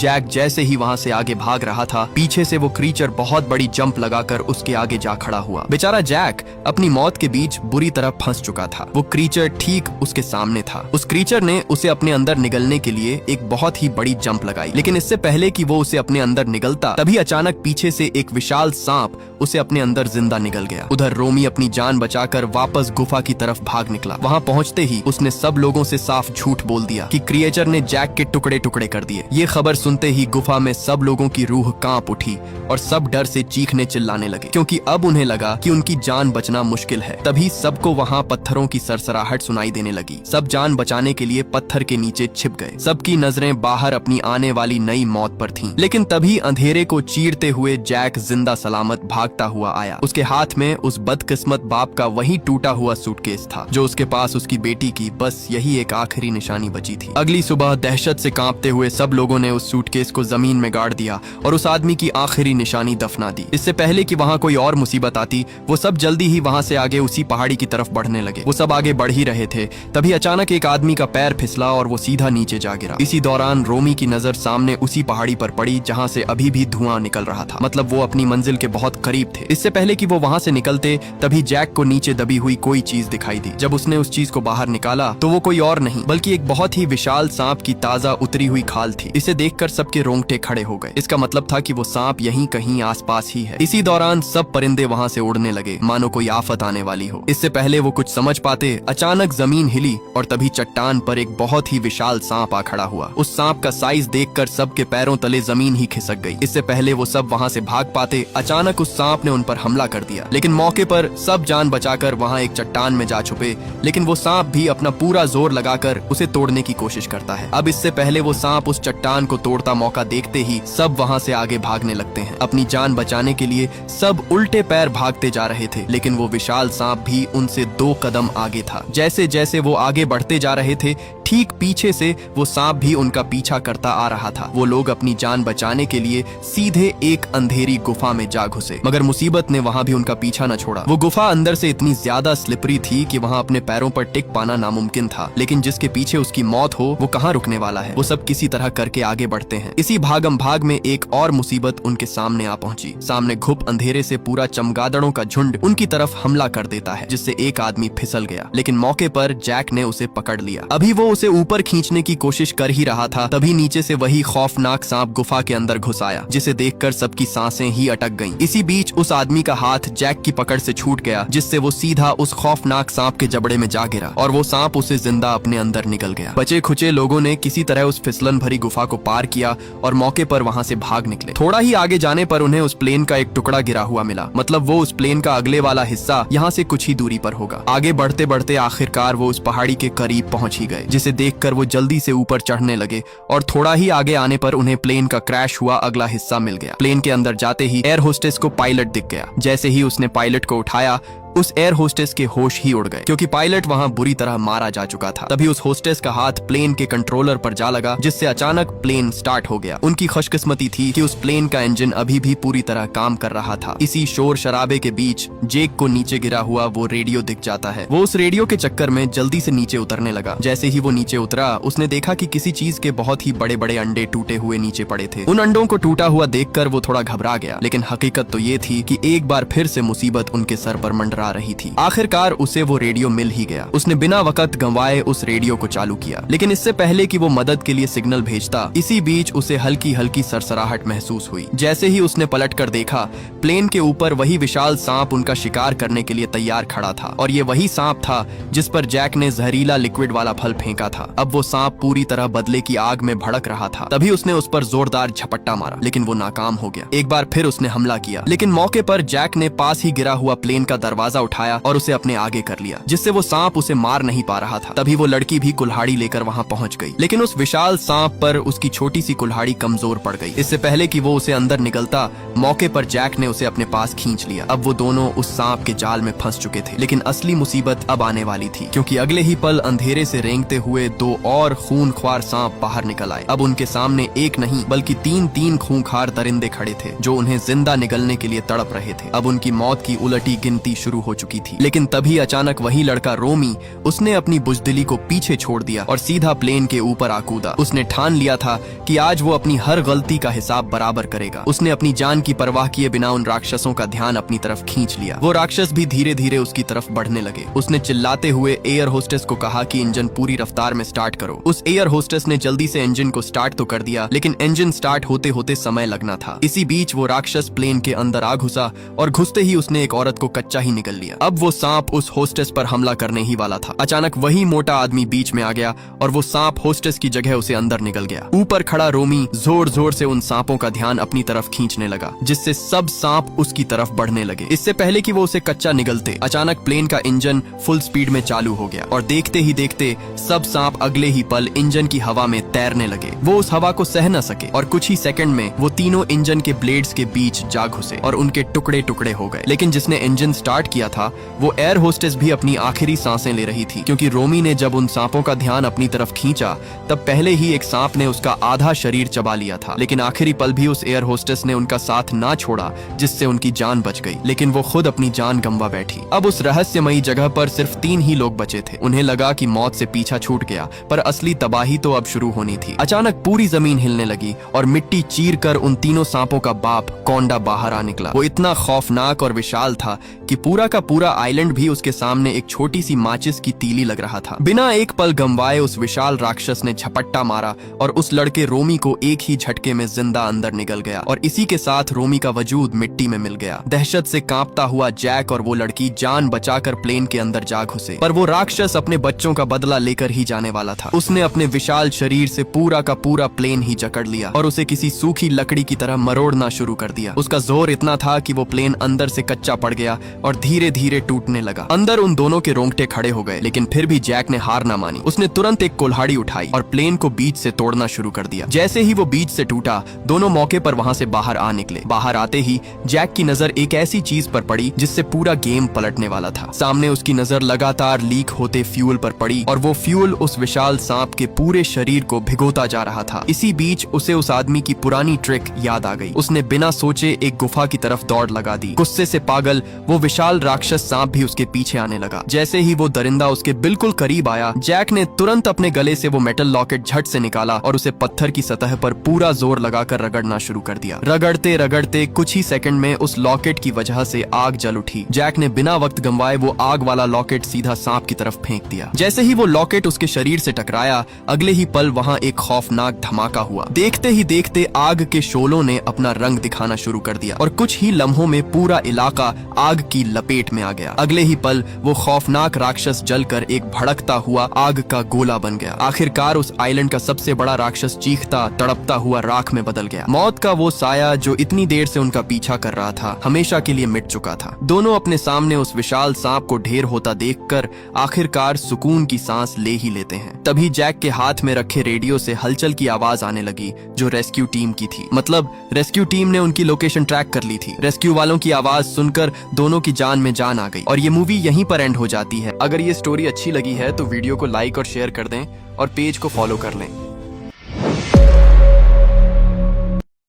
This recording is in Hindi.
जैक जैसे ही वहाँ से आगे भाग रहा था, पीछे से वो क्रीचर बहुत बड़ी जंप लगाकर उसके आगे जा खड़ा हुआ। बेचारा जैक अपनी मौत के बीच बुरी तरह फंस चुका था। वो क्रीचर ठीक उसके सामने था। उस क्रीचर ने उसे अपने अंदर निगलने के लिए एक बहुत ही बड़ी जंप लगाई, लेकिन इससे पहले कि वो उसे अपने अंदर निगलता, तभी अचानक पीछे से एक विशाल सांप उसे अपने अंदर जिंदा निगल गया। उधर रोमी अपनी जान बचाकर वापस गुफा की तरफ भाग निकला। वहाँ पहुँचते ही उसने सब लोगों से साफ झूठ बोल दिया कि क्रिएचर ने जैक के टुकड़े टुकड़े कर दिए। ये खबर सुनते ही गुफा में सब लोगों की रूह कांप उठी और सब डर से चीखने चिल्लाने लगे, क्योंकि अब उन्हें लगा कि उनकी जान बचना मुश्किल है। तभी सबको वहाँ पत्थरों की सरसराहट सुनाई देने लगी। सब जान बचाने के लिए पत्थर के नीचे छिप गए। सबकी नजरें बाहर अपनी आने वाली नई मौत पर थीं। लेकिन तभी अंधेरे को चीरते हुए जैक जिंदा सलामत भागता हुआ आया। उसके हाथ में उस बदकिस्मत बाप का वही टूटा हुआ सूटकेस था जो उसके पास उसकी बेटी की बस यही एक आखिरी निशानी बची थी। अगली सुबह दहशत से कांपते हुए सब लोगों ने उस सूटकेस को जमीन में गाड़ दिया और उस आदमी की आखिरी निशानी दफना दी। इससे पहले कि वहाँ कोई और मुसीबत आती, वो सब जल्दी ही वहाँ से आगे उसी पहाड़ी की तरफ बढ़ने लगे। वो सब आगे बढ़ ही रहे थे, तभी अचानक एक आदमी का पैर फिसला और वो सीधा नीचे जा गिरा। इसी दौरान रोमी की नजर सामने उसी पहाड़ी पर पड़ी जहाँ से अभी भी धुआं निकल रहा था। मतलब वो अपनी मंजिल के बहुत करीब थे। इससे पहले कि वो वहाँ से निकलते, तभी जैक को नीचे दबी हुई कोई चीज दिखाई दी। जब उसने उस चीज को बाहर निकाला तो वो कोई और नहीं बल्कि एक बहुत ही विशाल सांप की ताजा उतरी हुई खाल थी। इसे देखकर सबके रोंगटे खड़े हो गए। इसका मतलब था कि वो सांप यहीं कहीं आसपास ही है। इसी दौरान सब परिंदे वहाँ से उड़ने लगे मानो कोई आफत आने वाली हो। इससे पहले वो कुछ समझ पाते, अचानक जमीन हिली और तभी चट्टान पर एक बहुत ही विशाल सांप आ खड़ा हुआ। उस सांप का साइज देखकर सबके पैरों तले जमीन ही खिसक गई। इससे पहले वो सब वहाँ से भाग पाते, अचानक उस सांप ने उन पर हमला कर दिया। लेकिन मौके पर सब जान बचाकर वहाँ एक चट्टान में जा छुपे। लेकिन वो सांप भी अपना पूरा जोर लगाकर उसे तोड़ने की कोशिश करता है। अब इससे पहले वो सांप उस चट्टान को तोड़ता मौका देखते ही सब वहाँ से आगे भागने लगते हैं। अपनी जान बचाने के लिए सब उल्टे पैर भागते जा रहे थे, लेकिन वो विशाल सांप भी उनसे 2 कदम आगे था। जैसे जैसे वो आगे बढ़ते जा रहे थे, ठीक पीछे से वो सांप भी उनका पीछा करता आ रहा था। वो लोग अपनी जान बचाने के लिए सीधे एक अंधेरी गुफा में जा घुसे, मगर मुसीबत ने वहाँ भी उनका पीछा न छोड़ा। वो गुफा अंदर से इतनी ज्यादा स्लिपरी थी कि वहाँ अपने पैरों पर टिक पाना नामुमकिन था। लेकिन जिसके पीछे उसकी मौत हो वो कहाँ रुकने वाला है। वो सब किसी तरह करके आगे बढ़ते हैं। इसी भागम भाग में एक और मुसीबत उनके सामने आ पहुंची। सामने घुप अंधेरे से पूरा चमगादड़ों का झुंड उनकी तरफ हमला कर देता है, जिससे एक आदमी फिसल गया। लेकिन मौके पर जैक ने उसे पकड़ लिया। अभी वो उसे ऊपर खींचने की कोशिश कर ही रहा था, तभी नीचे से वही खौफनाक सांप गुफा के अंदर घुस आया, जिसे देखकर सबकी सांसें ही अटक गईं। इसी बीच उस आदमी का हाथ जैक की पकड़ से छूट गया, जिससे वो सीधा उस खौफनाक सांप के जबड़े में जा गिरा और वो सांप उसे जिंदा अपने अंदर निकल गया। बचे खुचे लोगों ने किसी तरह उस फिसलन भरी गुफा को पार किया और मौके पर वहाँ से भाग निकले। थोड़ा ही आगे जाने पर उन्हें उस प्लेन का एक टुकड़ा गिरा हुआ मिला। मतलब वो उस प्लेन का अगले वाला हिस्सा यहाँ से कुछ ही दूरी पर होगा। आगे बढ़ते बढ़ते आखिरकार वो उस पहाड़ी के करीब पहुंच ही गए, जिसे देखकर वो जल्दी से ऊपर चढ़ने लगे और थोड़ा ही आगे आने पर उन्हें प्लेन का क्रैश हुआ अगला हिस्सा मिल गया। प्लेन के अंदर जाते ही एयर होस्टेस को पायलट दिख गया। जैसे ही उसने पायलट को उठाया, उस एयर होस्टेस के होश ही उड़ गए, क्योंकि पायलट वहां बुरी तरह मारा जा चुका था। तभी उस होस्टेस का हाथ प्लेन के कंट्रोलर पर जा लगा, जिससे अचानक प्लेन स्टार्ट हो गया। उनकी खुशकिस्मती थी कि उस प्लेन का इंजन अभी भी पूरी तरह काम कर रहा था। इसी शोर शराबे के बीच जेक को नीचे गिरा हुआ वो रेडियो दिख जाता है। वो उस रेडियो के चक्कर में जल्दी से नीचे उतरने लगा। जैसे ही वो नीचे उतरा, उसने देखा कि किसी चीज के बहुत ही बड़े बड़े अंडे टूटे हुए नीचे पड़े थे। उन अंडों को टूटा हुआ देखकर वो थोड़ा घबरा गया, लेकिन हकीकत तो ये थी कि एक बार फिर से मुसीबत उनके सर पर मंडरा रही थी। आखिरकार उसे वो रेडियो मिल ही गया। उसने बिना वक्त गंवाए उस रेडियो को चालू किया, लेकिन इससे पहले कि वो मदद के लिए सिग्नल भेजता, इसी बीच उसे हल्की हल्की सरसराहट महसूस हुई। जैसे ही उसने पलटकर देखा, प्लेन के ऊपर वही विशाल सांप उनका शिकार करने के लिए तैयार खड़ा था और ये वही सांप था जिस पर जैक ने जहरीला लिक्विड वाला फल फेंका था। अब वो सांप पूरी तरह बदले की आग में भड़क रहा था। तभी उसने उस पर जोरदार झपट्टा मारा, लेकिन वो नाकाम हो गया। एक बार फिर उसने हमला किया, लेकिन मौके पर जैक ने पास ही गिरा हुआ प्लेन का दरवाजा उठाया और उसे अपने आगे कर लिया, जिससे वो सांप उसे मार नहीं पा रहा था। तभी वो लड़की भी कुल्हाड़ी लेकर वहां पहुंच गई, लेकिन उस विशाल सांप पर उसकी छोटी सी कुल्हाड़ी कमजोर पड़ गई। इससे पहले कि वो उसे अंदर निकलता, मौके पर जैक ने उसे अपने पास खींच लिया। अब वो दोनों उस सांप के जाल में फंस चुके थे, लेकिन असली मुसीबत अब आने वाली थी, क्योंकि अगले ही पल अंधेरे से रेंगते हुए 2 और खूनख्वार सांप बाहर निकल आए। अब उनके सामने एक नहीं बल्कि 3 खूंखार दरिंदे खड़े थे, जो उन्हें जिंदा निगलने के लिए तड़प रहे थे। अब उनकी मौत की उलटी गिनती शुरू हो चुकी थी। लेकिन तभी अचानक वही लड़का रोमी, उसने अपनी बुजदिली को पीछे छोड़ दिया और सीधा प्लेन के ऊपर आ कूदा। उसने ठान लिया था कि आज वो अपनी हर गलती का हिसाब बराबर करेगा। उसने अपनी जान की परवाह किए बिना उन राक्षसों का ध्यान अपनी तरफ खींच लिया। वो राक्षस भी धीरे धीरे उसकी तरफ बढ़ने लगे। उसने चिल्लाते हुए एयर होस्टेस को कहा कि इंजन पूरी रफ्तार में स्टार्ट करो। उस एयर होस्टेस ने जल्दी से इंजन को स्टार्ट तो कर दिया, लेकिन इंजन स्टार्ट होते होते समय लगना था। इसी बीच वो राक्षस प्लेन के अंदर आ घुसा और घुसते ही उसने एक औरत को कच्चा ही निकल लिया। अब वो सांप उस होस्टेस पर हमला करने ही वाला था। अचानक वही मोटा आदमी बीच में आ गया और वो सांप होस्टेस की जगह उसे अंदर निकल गया। ऊपर खड़ा रोमी जोर जोर से उन सांपों का ध्यान अपनी तरफ खींचने लगा, जिससे सब सांप उसकी तरफ बढ़ने लगे। इससे पहले कि वो उसे कच्चा निगलते, अचानक प्लेन का इंजन फुल स्पीड में चालू हो गया और देखते ही देखते सब सांप अगले ही पल इंजन की हवा में तैरने लगे। वो उस हवा को सह न सके और कुछ ही सेकंड में वो तीनों इंजन के ब्लेड्स के बीच जा घुसे और उनके टुकड़े टुकड़े हो गए। लेकिन जिसने इंजन स्टार्ट किया था वो एयर होस्टेस भी अपनी आखिरी सांसें ले रही थी, क्योंकि रोमी ने जब उन सांपों का ध्यान अपनी तरफ खींचा तब पहले ही एक सांप ने उसका आधा शरीर चबा लिया था। लेकिन आखिरी पल भी उस एयर होस्टेस ने उनका साथ ना छोड़ा, जिससे उनकी जान बच गई। लेकिन वो खुद अपनी जान गंवा बैठी। अब उस रहस्यमयी जगह पर सिर्फ 3 ही लोग बचे थे। उन्हें लगा कि मौत से पीछा छूट गया, पर असली तबाही तो अब शुरू होनी थी। अचानक पूरी जमीन हिलने लगी और मिट्टी चीर कर उन तीनों सांपों का बाप कोंडा बाहर आ निकला। वो इतना खौफनाक और विशाल था कि पूरा का पूरा आइलैंड भी उसके सामने एक छोटी सी माचिस की तीली लग रहा था। बिना एक पल गंवाए उस विशाल राक्षस ने झपट्टा मारा और उस लड़के रोमी को एक ही झटके में जिंदा अंदर निगल गया और इसी के साथ रोमी का वजूद मिट्टी में मिल गया। दहशत से कांपता हुआ जैक और वो लड़की जान बचाकर प्लेन के अंदर जा घुसे, पर वो राक्षस अपने बच्चों का बदला लेकर ही जाने वाला था। उसने अपने विशाल शरीर से पूरा का पूरा प्लेन ही जकड़ लिया और उसे किसी सूखी लकड़ी की तरह मरोड़ना शुरू कर दिया। उसका जोर इतना था कि वो प्लेन अंदर से कच्चा पड़ गया और धीरे धीरे टूटने लगा। अंदर उन दोनों के रोंगटे खड़े हो गए, लेकिन फिर भी जैक ने हार ना मानी। उसने तुरंत एक कुल्हाड़ी उठाई और प्लेन को बीच से तोड़ना शुरू कर दिया। जैसे ही वो बीच से टूटा, दोनों मौके पर वहां से बाहर आ निकले। बाहर आते ही जैक की नजर एक ऐसी चीज पर पड़ी जिससे पूरा गेम पलटने वाला था। सामने उसकी नजर लगातार लीक होते फ्यूल पर पड़ी और वो फ्यूल उस विशाल सांप के पूरे शरीर को भिगोता जा रहा था। इसी बीच उसे उस आदमी की पुरानी ट्रिक याद आ गई। उसने बिना सोचे एक गुफा की तरफ दौड़ लगा दी। गुस्से से पागल वो विशाल राक्षस सांप भी उसके पीछे आने लगा। जैसे ही वो दरिंदा उसके बिल्कुल करीब आया, जैक ने तुरंत अपने गले से वो मेटल लॉकेट झट से निकाला और उसे पत्थर की सतह पर पूरा जोर लगाकर रगड़ना शुरू कर दिया। रगड़ते रगड़ते कुछ ही सेकंड में उस लॉकेट की वजह से आग जल उठी। जैक ने बिना वक्त गंवाए वो आग वाला लॉकेट सीधा सांप की तरफ फेंक दिया। जैसे ही वो लॉकेट उसके शरीर से टकराया, अगले ही पल वहां एक खौफनाक धमाका हुआ। देखते ही देखते आग के शोलों ने अपना रंग दिखाना शुरू कर दिया और कुछ ही लम्हों में पूरा इलाका आग की लपेट में आ गया। अगले ही पल वो खौफनाक राक्षस जलकर एक भड़कता हुआ आग का गोला बन गया। आखिरकार उस आइलैंड का सबसे बड़ा राक्षस चीखता तड़पता हुआ राख में बदल गया। मौत का वो साया जो इतनी देर से उनका पीछा कर रहा था, हमेशा के लिए मिट चुका था। दोनों अपने सामने उस विशाल सांप को ढेर होता देखकर आखिरकार सुकून की सांस ले ही लेते हैं। तभी जैक के हाथ में रखे रेडियो से हलचल की आवाज आने लगी, जो रेस्क्यू टीम की थी। मतलब रेस्क्यू टीम ने उनकी लोकेशन ट्रैक कर ली थी। रेस्क्यू वालों की आवाज सुनकर दोनों की जान में जान आ गई और ये मूवी यहीं पर एंड हो जाती है। अगर ये स्टोरी अच्छी लगी है तो वीडियो को लाइक और शेयर कर दें और पेज को फॉलो कर लें।